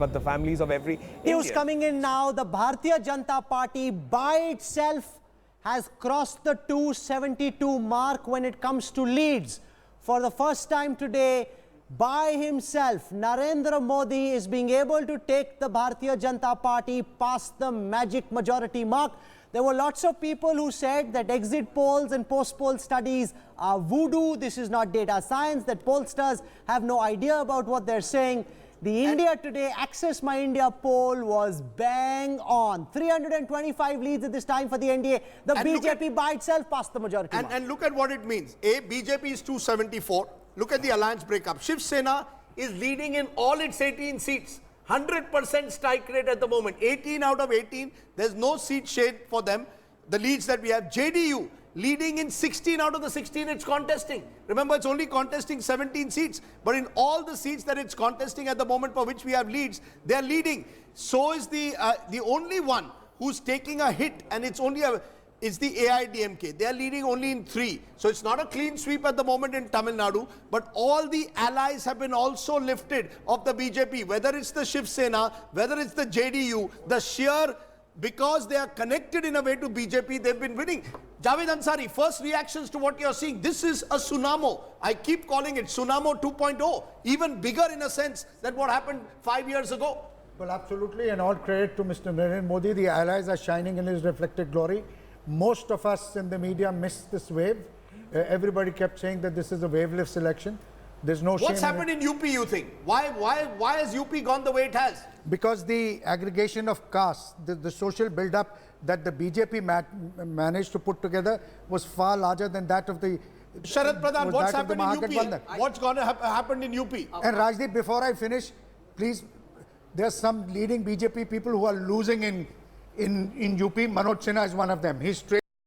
but the families of every News Indian. coming in now. The Bharatiya Janata Party by itself has crossed the 272 mark when it comes to leads. For the first time today, by himself, Narendra Modi is being able to take the Bharatiya Janata Party past the magic majority mark. There were lots of people who said that exit polls and post-poll studies are voodoo. This is not data science, that pollsters have no idea about what they're saying. The India Today Access My India poll was bang on. 325 leads at this time for the NDA. The BJP by itself passed the majority mark. And look at what it means. BJP is 274. Look at the alliance breakup. Shiv Sena is leading in all its 18 seats. 100% strike rate at the moment. 18 out of 18. There's no seat shade for them. The leads that we have. JDU leading in 16 out of the 16 it's contesting. Remember, it's only contesting 17 seats. But in all the seats that it's contesting at the moment for which we have leads, they're leading. So is the only one who's taking a hit, and it's only is the AIDMK. They are leading only in 3. So it's not a clean sweep at the moment in Tamil Nadu, but all the allies have been also lifted of the BJP, whether it's the Shiv Sena, whether it's the JDU, the sheer, because they are connected in a way to BJP, they've been winning. Javed Ansari, first reactions to what you're seeing. This is a tsunami. I keep calling it tsunami 2.0, even bigger in a sense than what happened 5 years ago. Well, absolutely, and all credit to Mr. Narendra Modi. The allies are shining in his reflected glory. Most of us in the media missed this wave. Everybody kept saying that this is a waveless election. There's no shame. What's happened in UP, you think? Why has UP gone the way it has? Because the aggregation of castes, the social build-up that the BJP managed to put together was far larger than that of the... Sharad Pradhan, what's happened in UP? What's going to happen in UP? And Rajdeep, before I finish, please, there's some leading BJP people who are losing in UP. Manoj Sinha is one of them. He's straight